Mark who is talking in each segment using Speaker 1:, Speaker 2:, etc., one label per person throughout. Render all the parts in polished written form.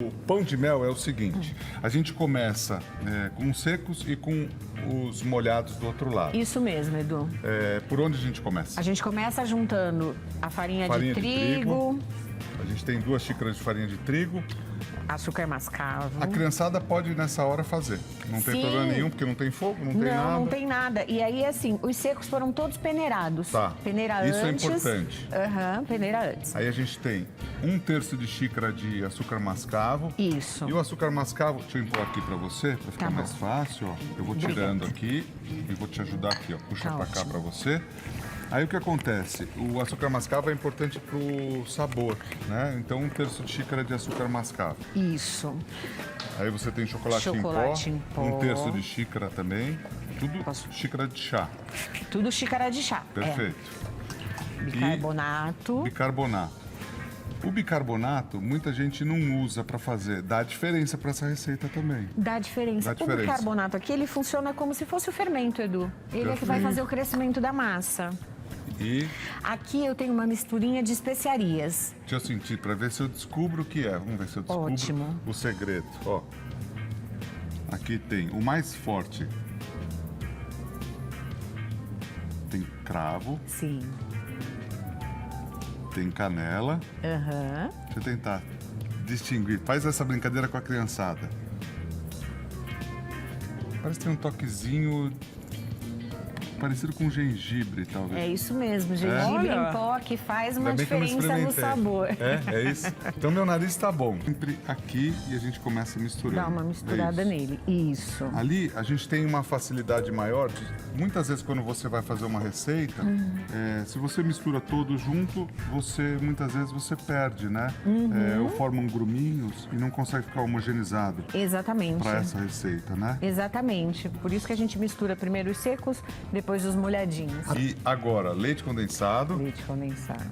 Speaker 1: O pão de mel é o seguinte, a gente começa com os secos e com os molhados do outro lado.
Speaker 2: Isso mesmo, Edu.
Speaker 1: Por onde a gente começa?
Speaker 2: A gente começa juntando a farinha
Speaker 1: Farinha
Speaker 2: de
Speaker 1: de
Speaker 2: trigo,
Speaker 1: A gente tem 2 xícaras de farinha de trigo.
Speaker 2: açúcar mascavo.
Speaker 1: A criançada pode nessa hora fazer. Não tem
Speaker 2: Sim.
Speaker 1: problema nenhum, porque não tem fogo, não tem nada.
Speaker 2: Não tem nada. E aí, assim, os secos foram todos peneirados.
Speaker 1: Tá.
Speaker 2: Peneira
Speaker 1: Isso é
Speaker 2: antes.
Speaker 1: importante.
Speaker 2: Aham, peneira antes.
Speaker 1: Aí a gente tem 1/3 de xícara de açúcar mascavo.
Speaker 2: Isso.
Speaker 1: E o açúcar mascavo, deixa eu impor aqui pra você, pra ficar
Speaker 2: Tá bom.
Speaker 1: mais fácil, ó. Eu vou tirando aqui e vou te ajudar aqui, ó. Puxa
Speaker 2: Tá
Speaker 1: pra cá
Speaker 2: ótimo.
Speaker 1: pra você. Aí o que acontece? O açúcar mascavo é importante pro sabor, né? Então 1/3 de xícara de açúcar mascavo.
Speaker 2: Isso.
Speaker 1: Aí você tem chocolate,
Speaker 2: Chocolate em pó.
Speaker 1: 1/3 de xícara também. Tudo
Speaker 2: Posso-
Speaker 1: xícara de chá.
Speaker 2: Tudo xícara de chá.
Speaker 1: Perfeito.
Speaker 2: É. Bicarbonato.
Speaker 1: Bicarbonato. O bicarbonato, muita gente não usa para fazer. Dá diferença para essa receita também.
Speaker 2: Dá diferença.
Speaker 1: Dá diferença.
Speaker 2: O bicarbonato aqui, ele funciona como se fosse o fermento, Edu. Ele é que vai
Speaker 1: Perfeito.
Speaker 2: fazer o crescimento da massa.
Speaker 1: E
Speaker 2: Aqui eu tenho uma misturinha de especiarias.
Speaker 1: deixa eu sentir para ver se eu descubro o que é. Vamos ver se eu descubro
Speaker 2: Ótimo.
Speaker 1: o segredo. Ó, aqui tem o mais forte. Tem cravo,
Speaker 2: Sim.
Speaker 1: tem canela.
Speaker 2: Aham.
Speaker 1: Deixa eu tentar distinguir. Faz essa brincadeira com a criançada. Parece que tem um toquezinho parecido com gengibre, talvez.
Speaker 2: É isso mesmo, gengibre
Speaker 3: Olha.
Speaker 2: em pó que faz uma
Speaker 1: Ainda bem que eu não
Speaker 2: diferença no
Speaker 1: experimentei.
Speaker 2: sabor.
Speaker 1: É isso. Então meu nariz tá bom. Sempre aqui e a gente começa misturando.
Speaker 2: Dá uma misturada
Speaker 1: É isso.
Speaker 2: nele. Isso.
Speaker 1: Ali a gente tem uma facilidade maior. Muitas vezes quando você vai fazer uma receita, se você mistura todo junto, muitas vezes você perde, né? Ou formam gruminhos e não consegue ficar homogeneizado
Speaker 2: Exatamente.
Speaker 1: para essa receita, né?
Speaker 2: Exatamente. Por isso que a gente mistura primeiro os secos, depois os molhadinhos.
Speaker 1: E agora, leite condensado.
Speaker 2: Leite condensado.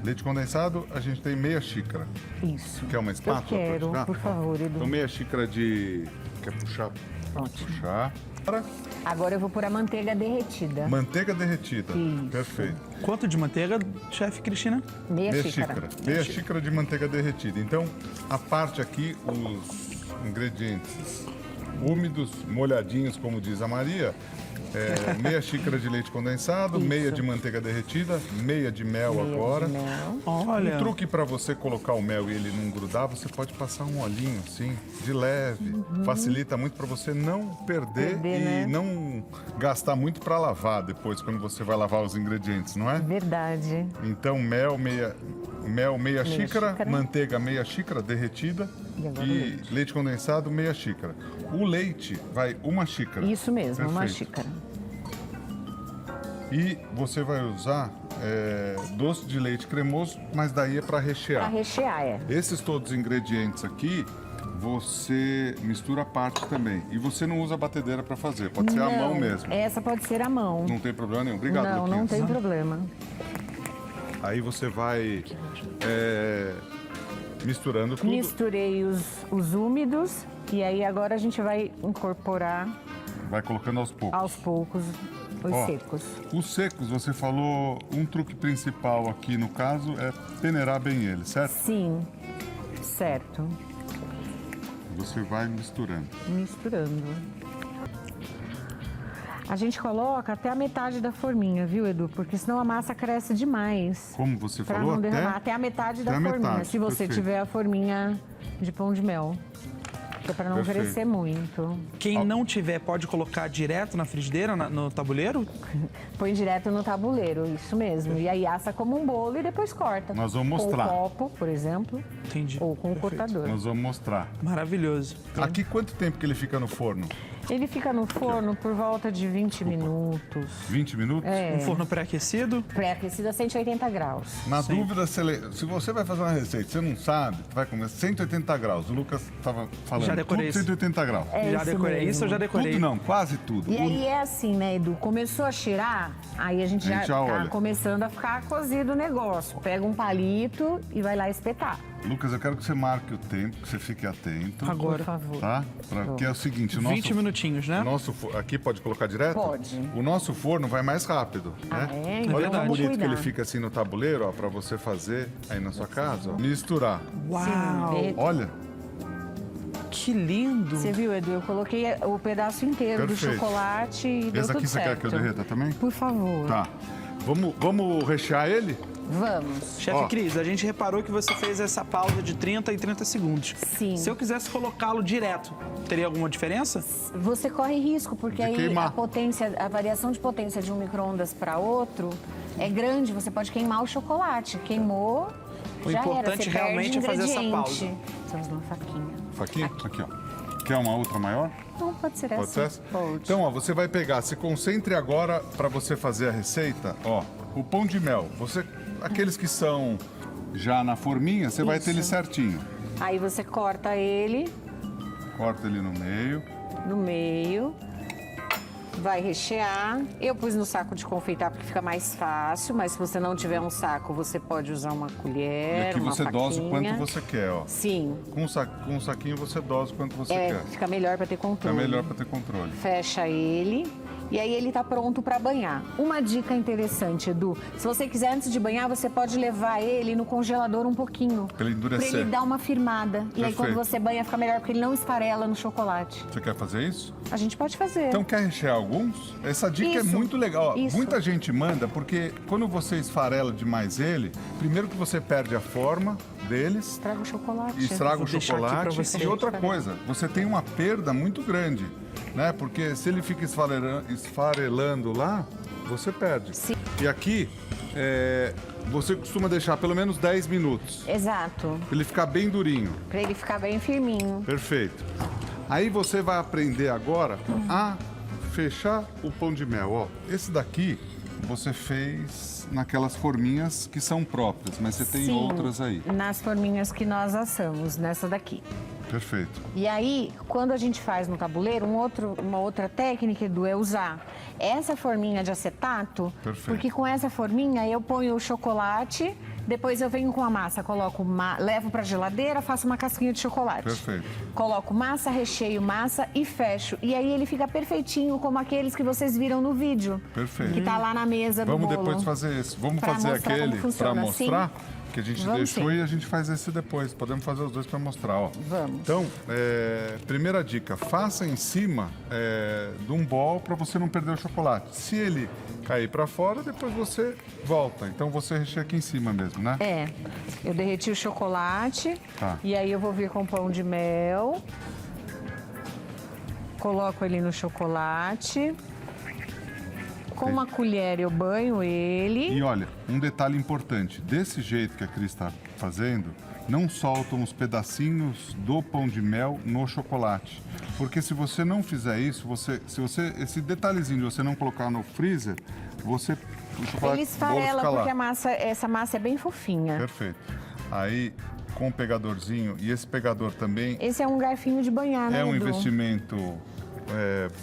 Speaker 1: Leite condensado, a gente tem meia xícara.
Speaker 2: Isso.
Speaker 1: Quer uma espátula?
Speaker 2: Eu quero,
Speaker 1: pra tirar?
Speaker 2: por favor, Edu.
Speaker 1: Então, meia xícara de... Quer puxar?
Speaker 2: Ótimo.
Speaker 1: Puxar. Agora,
Speaker 2: Agora eu vou pôr a manteiga derretida.
Speaker 1: manteiga derretida.
Speaker 2: Isso.
Speaker 1: Perfeito.
Speaker 3: Quanto de manteiga, chefe Cristina?
Speaker 2: Meia
Speaker 1: Meia
Speaker 2: xícara.
Speaker 1: xícara. Meia xícara de manteiga derretida. Então, a parte aqui, os ingredientes úmidos, molhadinhos, como diz a Maria. Meia xícara de leite condensado,
Speaker 2: Isso.
Speaker 1: meia de manteiga derretida, meia de mel
Speaker 2: Meia
Speaker 1: agora.
Speaker 2: de mel.
Speaker 3: Olha,
Speaker 1: Um truque para você colocar o mel e ele não grudar, você pode passar um olhinho assim, de leve. Facilita muito para você não perder
Speaker 2: Perder,
Speaker 1: e
Speaker 2: né?
Speaker 1: não gastar muito para lavar depois, quando você vai lavar os ingredientes, não é?
Speaker 2: Verdade.
Speaker 1: Então, meia xícara,
Speaker 2: xícara.
Speaker 1: manteiga meia xícara derretida
Speaker 2: E agora o
Speaker 1: e
Speaker 2: leite.
Speaker 1: leite condensado meia xícara. O leite vai uma xícara.
Speaker 2: Isso mesmo, uma
Speaker 1: Perfeito.
Speaker 2: xícara.
Speaker 1: E você vai usar doce de leite cremoso, mas daí é para
Speaker 2: Pra
Speaker 1: rechear.
Speaker 2: rechear, é.
Speaker 1: Esses todos os ingredientes aqui, você mistura a parte também. E você não usa batedeira para fazer, pode ser a
Speaker 2: Não,
Speaker 1: mão mesmo.
Speaker 2: Essa pode ser a mão.
Speaker 1: Não tem problema nenhum. Obrigado,
Speaker 2: não,
Speaker 1: Luquinhas.
Speaker 2: não tem problema.
Speaker 1: Aí você vai misturando tudo.
Speaker 2: Misturei os úmidos e aí agora a gente vai incorporar
Speaker 1: Vai colocando aos poucos.
Speaker 2: aos poucos os
Speaker 1: Ó,
Speaker 2: secos.
Speaker 1: Os secos, você falou, um truque principal aqui no caso é peneirar bem ele, certo?
Speaker 2: Sim, certo.
Speaker 1: Você vai misturando.
Speaker 2: Misturando. A gente coloca até a metade da forminha, viu, Edu? Porque senão a massa cresce demais.
Speaker 1: Como você
Speaker 2: Pra
Speaker 1: falou,
Speaker 2: não derramar até a metade da
Speaker 1: até a
Speaker 2: forminha.
Speaker 1: metade,
Speaker 2: Se você
Speaker 1: perfeito.
Speaker 2: tiver a forminha de pão de mel. Que é pra não
Speaker 1: Perfeito.
Speaker 2: crescer muito.
Speaker 3: quem não tiver pode colocar direto na frigideira, no tabuleiro?
Speaker 2: Põe direto no tabuleiro, isso mesmo. E aí assa como um bolo e depois corta.
Speaker 1: Nós vamos mostrar.
Speaker 2: Com o copo, por exemplo,
Speaker 3: Entendi.
Speaker 2: ou com o
Speaker 3: Perfeito.
Speaker 2: cortador.
Speaker 1: Nós vamos mostrar.
Speaker 3: Maravilhoso.
Speaker 1: Aqui, quanto tempo que ele fica no forno?
Speaker 2: Ele fica no forno por volta de 20 minutos.
Speaker 1: 20 minutos?
Speaker 3: Um forno pré-aquecido?
Speaker 2: Pré-aquecido a 180 graus.
Speaker 1: Na dúvida, se você vai fazer uma receita, você não sabe, vai comer 180 graus. O Lucas estava falando
Speaker 3: Já decorei
Speaker 1: tudo
Speaker 3: isso.
Speaker 1: 180 graus.
Speaker 2: É
Speaker 3: já
Speaker 2: isso
Speaker 3: decorei
Speaker 2: mesmo.
Speaker 3: isso, eu já decorei.
Speaker 1: Tudo não, quase tudo.
Speaker 2: E aí é assim, né, Edu? Começou a cheirar, aí a gente
Speaker 1: A gente já
Speaker 2: tá
Speaker 1: olha.
Speaker 2: começando a ficar cozido o negócio. Pega um palito e vai lá espetar.
Speaker 1: Lucas, eu quero que você marque o tempo, que você fique atento.
Speaker 3: Agora.
Speaker 2: Por favor.
Speaker 1: Tá? Porque é o seguinte, o nosso...
Speaker 3: 20 minutinhos, né?
Speaker 1: O nosso aqui pode colocar direto?
Speaker 2: Pode.
Speaker 1: O nosso forno vai mais rápido,
Speaker 2: Ah,
Speaker 1: né?
Speaker 2: é? Então
Speaker 1: Olha que
Speaker 3: vamos
Speaker 1: bonito que
Speaker 2: cuidar.
Speaker 1: ele fica assim no tabuleiro, ó, para você fazer aí na sua casa. Ó. Misturar.
Speaker 3: Uau!
Speaker 2: Sim,
Speaker 1: Olha,
Speaker 3: Que lindo.
Speaker 2: Você viu, Edu? Eu coloquei o pedaço inteiro
Speaker 1: Perfeito.
Speaker 2: do chocolate e deu
Speaker 1: Esse
Speaker 2: tudo
Speaker 1: aqui você
Speaker 2: certo.
Speaker 1: quer que eu derreta também?
Speaker 2: Por favor.
Speaker 1: Tá. Vamos rechear ele?
Speaker 2: Vamos.
Speaker 3: Chefe
Speaker 1: Ó.
Speaker 3: Cris, a gente reparou que você fez essa pausa de 30 e 30 segundos.
Speaker 2: Sim.
Speaker 3: Se eu quisesse colocá-lo direto, teria alguma diferença?
Speaker 2: Você corre risco, porque
Speaker 1: De
Speaker 2: aí
Speaker 1: queimar.
Speaker 2: a variação de potência de um micro-ondas para outro é grande. Você pode queimar o chocolate. Queimou,
Speaker 3: O
Speaker 2: já era.
Speaker 3: importante
Speaker 2: Você
Speaker 3: realmente é
Speaker 2: perde
Speaker 3: fazer essa
Speaker 2: ingrediente.
Speaker 3: pausa.
Speaker 2: Precisamos de uma faquinha.
Speaker 1: Faquinha? Aqui, ó. Quer uma outra maior?
Speaker 2: Não, pode ser
Speaker 1: Pode
Speaker 2: essa.
Speaker 1: ser essa?
Speaker 2: Pode.
Speaker 1: Então, ó, você vai pegar, se concentre agora para você fazer a receita, ó, o pão de mel. Aqueles que são já na forminha, você vai ter ele
Speaker 2: Isso.
Speaker 1: certinho.
Speaker 2: Aí você corta ele
Speaker 1: Corta ele no meio.
Speaker 2: no meio. Vai rechear. Eu pus no saco de confeitar porque fica mais fácil, mas se você não tiver um saco, você pode usar uma
Speaker 1: E
Speaker 2: colher,
Speaker 1: aqui
Speaker 2: uma
Speaker 1: você dosa o
Speaker 2: faquinha.
Speaker 1: quanto você quer, ó.
Speaker 2: Sim,
Speaker 1: Com um saquinho você dosa o quanto você
Speaker 2: é,
Speaker 1: quer.
Speaker 2: fica melhor para ter
Speaker 1: É
Speaker 2: controle.
Speaker 1: melhor para ter controle.
Speaker 2: Fecha ele e aí ele tá pronto para banhar. Uma dica interessante, Edu, se você quiser antes de banhar, você pode levar ele no congelador um pouquinho.
Speaker 1: Pra ele endurecer.
Speaker 2: Pra ele dar uma firmada. E aí
Speaker 1: Perfeito.
Speaker 2: quando você banha fica melhor porque ele não esfarela no chocolate.
Speaker 1: Você quer fazer isso?
Speaker 2: A gente pode fazer.
Speaker 1: Então quer rechear alguns? Essa dica é
Speaker 2: Isso,
Speaker 1: muito legal. Ó,
Speaker 2: isso.
Speaker 1: muita gente manda, porque quando você esfarela demais ele, primeiro que você perde a forma deles,
Speaker 2: Estraga o chocolate.
Speaker 1: e estraga
Speaker 3: Vou
Speaker 1: o
Speaker 3: deixar aqui pra
Speaker 1: chocolate.
Speaker 3: você.
Speaker 1: E outra coisa, você tem uma perda muito grande, né? Porque se ele fica esfarelando lá, você perde.
Speaker 2: Sim.
Speaker 1: E aqui, você costuma deixar pelo menos 10 minutos,
Speaker 2: Exato.
Speaker 1: pra ele ficar bem durinho.
Speaker 2: Pra ele ficar bem firminho.
Speaker 1: Perfeito. Aí você vai aprender agora a fechar o pão de mel. Ó, esse daqui você fez naquelas forminhas que são próprias, mas você tem
Speaker 2: Sim,
Speaker 1: outras aí.
Speaker 2: nas forminhas que nós assamos, nessa daqui.
Speaker 1: Perfeito.
Speaker 2: E aí, quando a gente faz no tabuleiro, uma outra técnica, Edu, é usar essa forminha de acetato,
Speaker 1: Perfeito.
Speaker 2: porque com essa forminha eu ponho o chocolate, depois eu venho com a massa, levo pra geladeira, faço uma casquinha de chocolate.
Speaker 1: Perfeito.
Speaker 2: Coloco massa, recheio massa e fecho. E aí ele fica perfeitinho, como aqueles que vocês viram no vídeo.
Speaker 1: Perfeito.
Speaker 2: Que tá lá na mesa do
Speaker 1: Vamos
Speaker 2: bolo.
Speaker 1: depois fazer esse. Vamos
Speaker 2: Pra
Speaker 1: fazer
Speaker 2: mostrar
Speaker 1: aquele
Speaker 2: como funciona,
Speaker 1: para mostrar.
Speaker 2: sim?
Speaker 1: Que a gente
Speaker 2: Vamos
Speaker 1: deixou
Speaker 2: sim.
Speaker 1: e a gente faz esse depois. Podemos fazer os dois para mostrar, ó.
Speaker 2: Vamos.
Speaker 1: Então, primeira dica, faça em cima de um bol para você não perder o chocolate. Se ele cair para fora, depois você volta. Então você recheia aqui em cima mesmo, né?
Speaker 2: É, eu derreti o chocolate
Speaker 1: Tá.
Speaker 2: e aí eu vou vir com pão de mel. Coloco ele no chocolate. Com uma colher eu banho ele.
Speaker 1: E olha, um detalhe importante, desse jeito que a Cris está fazendo, não soltam os pedacinhos do pão de mel no chocolate. Porque se você não fizer isso, esse detalhezinho de você não colocar no freezer, o chocolate
Speaker 2: Ele esfarela
Speaker 1: bolo fica
Speaker 2: porque
Speaker 1: lá.
Speaker 2: essa massa é bem fofinha.
Speaker 1: Perfeito. Aí, com o pegadorzinho, e esse pegador também
Speaker 2: Esse é um garfinho de banhar, né,
Speaker 1: é um
Speaker 2: Edu?
Speaker 1: investimento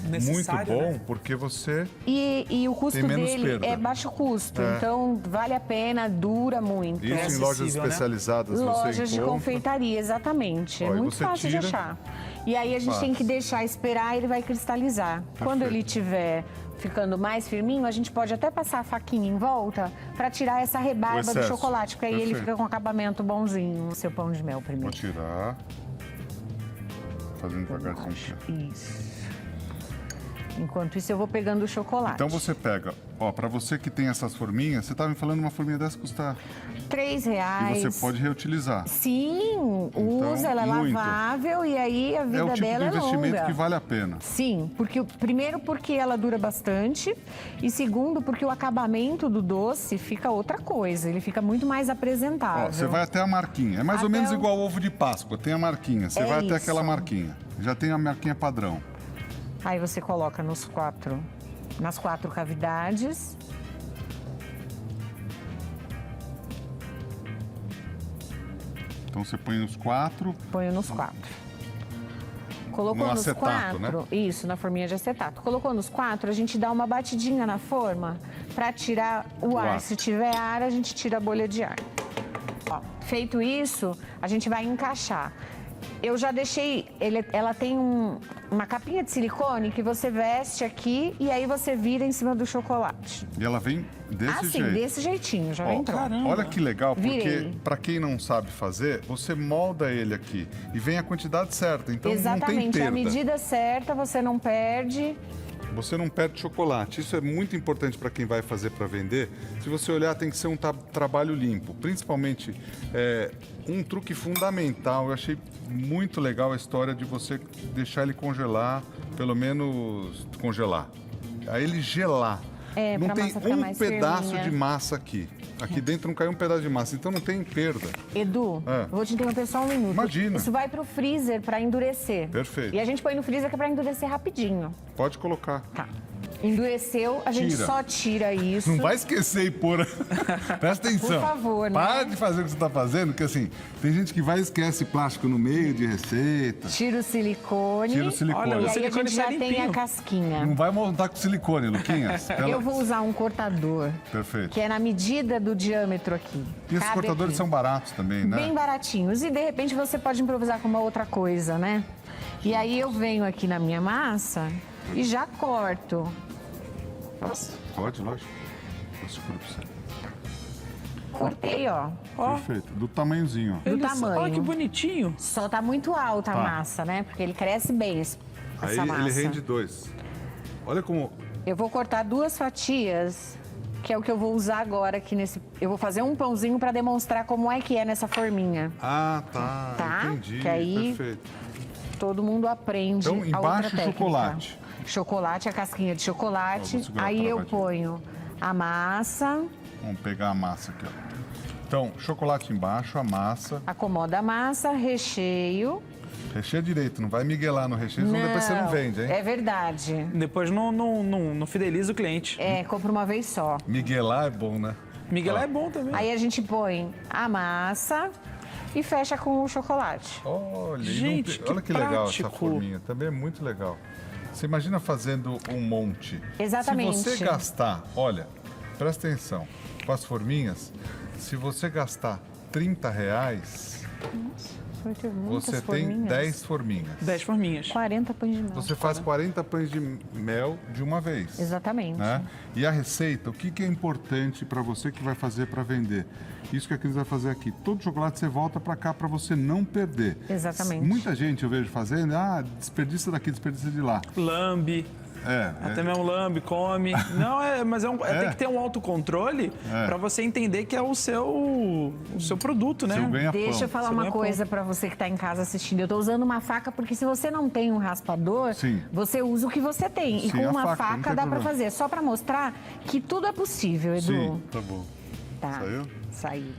Speaker 1: muito
Speaker 3: Necessário,
Speaker 1: bom,
Speaker 3: né?
Speaker 1: porque você...
Speaker 2: E o custo
Speaker 1: Tem menos
Speaker 2: dele
Speaker 1: perda.
Speaker 2: é baixo custo,
Speaker 1: É.
Speaker 2: então vale a pena, dura muito.
Speaker 1: Isso em
Speaker 3: acessível,
Speaker 1: lojas
Speaker 3: né?
Speaker 1: especializadas você
Speaker 2: Lojas de
Speaker 1: encontra.
Speaker 2: confeitaria, exatamente.
Speaker 1: Ó,
Speaker 2: É
Speaker 1: e
Speaker 2: muito
Speaker 1: você
Speaker 2: fácil de
Speaker 1: tira.
Speaker 2: achar. E aí a gente tem que deixar esperar, ele vai cristalizar. Quando ele estiver ficando mais firminho, a gente pode até passar a faquinha em volta para tirar essa
Speaker 1: O
Speaker 2: rebarba do
Speaker 1: excesso.
Speaker 2: chocolate, porque aí ele
Speaker 1: Perfeito.
Speaker 2: fica com acabamento bonzinho, o seu pão de mel
Speaker 1: Vou
Speaker 2: primeiro.
Speaker 1: tirar. Fazendo devagarzinho. aqui.
Speaker 2: Isso. Enquanto isso, eu vou pegando o chocolate.
Speaker 1: Então você pega, ó, pra você que tem essas forminhas, você tava me falando uma forminha dessa custa...
Speaker 2: R$3.
Speaker 1: E você pode reutilizar.
Speaker 2: Sim, usa, ela é
Speaker 1: muito.
Speaker 2: lavável e aí a vida
Speaker 1: É o tipo
Speaker 2: dela
Speaker 1: de investimento
Speaker 2: é longa.
Speaker 1: que vale a pena.
Speaker 2: Sim, primeiro porque ela dura bastante e segundo porque o acabamento do doce fica outra coisa, ele fica muito mais apresentável.
Speaker 1: Ó, você vai até a marquinha. É mais ou
Speaker 2: Até
Speaker 1: menos
Speaker 2: o-
Speaker 1: igual ao ovo de Páscoa, tem a marquinha. Você
Speaker 2: É
Speaker 1: vai até
Speaker 2: isso.
Speaker 1: aquela marquinha. Já tem a marquinha padrão.
Speaker 2: Aí você coloca nas quatro cavidades.
Speaker 1: Então você põe os 4.
Speaker 2: Ponho nos 4. Colocou
Speaker 1: No
Speaker 2: nos
Speaker 1: acetato,
Speaker 2: 4, isso, na forminha de acetato. Colocou nos 4, a gente dá uma batidinha na forma para tirar o ar.
Speaker 1: ar.
Speaker 2: Se tiver ar, a gente tira a bolha de ar. Ó, feito isso, a gente vai encaixar. eu já deixei, ela tem uma capinha de silicone que você veste aqui e aí você vira em cima do chocolate.
Speaker 1: E ela vem desse
Speaker 2: Assim,
Speaker 1: jeito.
Speaker 2: desse jeitinho, já vem pronto.
Speaker 3: caramba.
Speaker 1: Olha que legal, porque
Speaker 2: Virei.
Speaker 1: para quem não sabe fazer, você molda ele aqui e vem a quantidade certa, então não tem
Speaker 2: Exatamente,
Speaker 1: perda.
Speaker 2: a medida certa, você não perde.
Speaker 1: Você não perde chocolate. Isso é muito importante para quem vai fazer para vender. Se você olhar, tem que ser um trabalho limpo. Principalmente, um truque fundamental. Eu achei muito legal a história de você deixar ele congelar, pelo menos congelar. Aí ele gelar. Não
Speaker 2: pra
Speaker 1: tem
Speaker 2: massa ficar
Speaker 1: um
Speaker 2: mais
Speaker 1: pedaço
Speaker 2: firminha.
Speaker 1: de massa aqui. Aqui dentro não caiu um pedaço de massa, então não tem perda.
Speaker 2: Edu, vou te interromper só um minuto.
Speaker 1: Imagina.
Speaker 2: Isso vai pro freezer para endurecer.
Speaker 1: Perfeito.
Speaker 2: E a gente põe no freezer que é para endurecer rapidinho.
Speaker 1: Pode colocar.
Speaker 2: Tá. Endureceu, a gente
Speaker 1: Tira.
Speaker 2: só tira isso.
Speaker 1: Não vai esquecer e pôr. Presta atenção.
Speaker 2: Por favor, né?
Speaker 1: Para de fazer o que você está fazendo, porque assim, tem gente que vai e esquece plástico no meio de receita.
Speaker 2: Tira o silicone.
Speaker 1: Tira o silicone.
Speaker 3: Olha,
Speaker 2: E
Speaker 3: o
Speaker 2: aí a
Speaker 3: silicone
Speaker 2: gente já
Speaker 3: sai
Speaker 2: tem a
Speaker 3: limpinho.
Speaker 2: casquinha.
Speaker 1: Não vai montar com silicone, Luquinhas.
Speaker 2: Eu vou usar um cortador,
Speaker 1: Perfeito.
Speaker 2: que é na medida do diâmetro aqui.
Speaker 1: E esses
Speaker 2: Cabe
Speaker 1: cortadores
Speaker 2: aqui.
Speaker 1: são baratos também, né?
Speaker 2: Bem baratinhos. E de repente você pode improvisar com uma outra coisa, né? E aí eu venho aqui na minha massa e já corto.
Speaker 1: Pode, lógico. Eu seguro pra você.
Speaker 2: Cortei, ó.
Speaker 3: Ó,
Speaker 1: Perfeito. Do tamanhozinho, ó.
Speaker 2: Do tamanho.
Speaker 3: Olha que bonitinho.
Speaker 2: Só tá muito alta a
Speaker 1: Tá.
Speaker 2: massa, né? Porque ele cresce bem, essa
Speaker 1: Aí
Speaker 2: massa.
Speaker 1: ele rende 2. Olha como...
Speaker 2: Eu vou cortar 2 fatias, que é o que eu vou usar agora aqui nesse... Eu vou fazer um pãozinho para demonstrar como é que é nessa forminha.
Speaker 1: Ah, tá.
Speaker 2: Tá?
Speaker 1: Entendi.
Speaker 2: Que aí-
Speaker 1: Perfeito.
Speaker 2: Todo mundo aprende
Speaker 1: Então,
Speaker 2: a outra
Speaker 1: embaixo,
Speaker 2: técnica.
Speaker 1: chocolate.
Speaker 2: Chocolate, a casquinha de chocolate.
Speaker 1: Ó, vou segurar
Speaker 2: Aí
Speaker 1: pra
Speaker 2: eu
Speaker 1: baixo.
Speaker 2: ponho a massa,
Speaker 1: Vamos pegar a massa aqui, ó. Então, chocolate embaixo, a massa.
Speaker 2: acomoda a massa, recheio.
Speaker 1: Recheia direito, não vai miguelar no recheio, senão depois você não vende, hein?
Speaker 2: É verdade.
Speaker 3: Depois não fideliza o cliente.
Speaker 2: Compra uma vez só.
Speaker 1: Miguelar é bom, né?
Speaker 3: Miguel é bom também.
Speaker 2: Aí a gente põe a massa e fecha com o chocolate.
Speaker 1: Olha,
Speaker 3: Gente, que
Speaker 1: olha que legal essa
Speaker 3: prático.
Speaker 1: forminha. Também é muito legal. Você imagina fazendo um monte.
Speaker 2: Exatamente.
Speaker 1: Se você gastar, olha, presta atenção, com as forminhas, se você gastar R$30,
Speaker 2: Vai ter muitas
Speaker 1: você tem
Speaker 2: forminhas.
Speaker 1: 10 forminhas.
Speaker 3: 10 forminhas.
Speaker 2: 40 pães de mel.
Speaker 1: Você faz 40 pães de mel de uma vez.
Speaker 2: Exatamente.
Speaker 1: Né? E a receita, o que é importante para você que vai fazer para vender? Isso que a Cris vai fazer aqui. Todo chocolate você volta para cá para você não perder.
Speaker 2: Exatamente.
Speaker 1: Muita gente eu vejo fazendo, desperdiça daqui, desperdiça de lá.
Speaker 3: Lambe. Até mesmo lambe, come. Não, mas tem que ter um autocontrole pra você entender que é o seu produto, né?
Speaker 1: Seu ganha-pão.
Speaker 2: Deixa eu falar
Speaker 3: Você
Speaker 2: uma
Speaker 3: ganha
Speaker 2: coisa pra você que tá em casa assistindo. Eu tô usando uma faca porque se você não tem um raspador,
Speaker 1: Sim.
Speaker 2: você usa o que você tem. E
Speaker 1: Sim,
Speaker 2: com
Speaker 1: a
Speaker 2: uma
Speaker 1: faca, não
Speaker 2: faca
Speaker 1: tem
Speaker 2: dá pra
Speaker 1: problema.
Speaker 2: fazer. Só pra mostrar que tudo é possível, Edu.
Speaker 1: Sim, tá bom.
Speaker 2: Tá.
Speaker 1: Saiu?
Speaker 2: Saiu.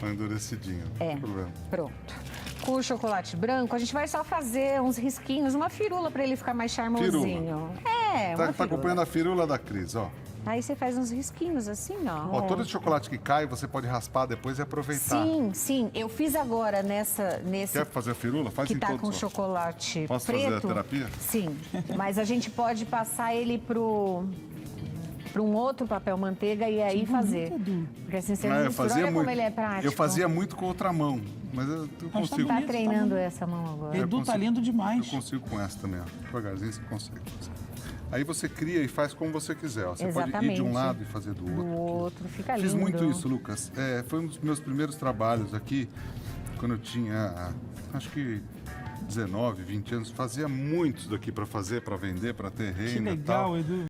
Speaker 1: Tá endurecidinho, não tem problema.
Speaker 2: Pronto. Com o chocolate branco, a gente vai só fazer uns risquinhos, uma firula pra ele ficar mais charmosinho. Uma
Speaker 1: Tá
Speaker 2: firula.
Speaker 1: acompanhando a firula da Cris, ó.
Speaker 2: Aí você faz uns risquinhos assim, ó.
Speaker 1: Ó, todo esse chocolate que cai, você pode raspar depois e aproveitar.
Speaker 2: Sim. Eu fiz agora nesse
Speaker 1: Quer fazer a firula? Faz
Speaker 2: que
Speaker 1: em
Speaker 2: tá
Speaker 1: todos,
Speaker 2: com
Speaker 1: ó.
Speaker 2: chocolate
Speaker 1: Posso
Speaker 2: preto.
Speaker 1: fazer a terapia?
Speaker 2: Sim, mas a gente pode passar ele pro um outro papel manteiga e aí fazer. Porque assim você
Speaker 1: Ah,
Speaker 2: não
Speaker 1: eu
Speaker 2: mistura,
Speaker 1: fazia
Speaker 2: olha
Speaker 1: muito.
Speaker 2: como ele é prático.
Speaker 1: Eu fazia muito com outra mão, mas eu consigo.
Speaker 2: Tá
Speaker 3: bonito,
Speaker 2: treinando essa mão agora.
Speaker 3: Edu tá
Speaker 1: consigo.
Speaker 3: lindo
Speaker 1: Eu
Speaker 3: demais.
Speaker 1: consigo com essa também, ó. Devagarzinho você consegue. Aí você cria e faz como você quiser. Ó. Você pode ir de
Speaker 2: Exatamente.
Speaker 1: um lado e fazer do outro.
Speaker 2: Do outro, fica
Speaker 1: Fiz
Speaker 2: lindo.
Speaker 1: muito isso, Lucas. Foi um dos meus primeiros trabalhos aqui, quando eu tinha, acho que 19, 20 anos. Fazia muitos daqui para fazer, para vender, para ter renda
Speaker 3: Que
Speaker 1: e tal.
Speaker 3: legal, Edu.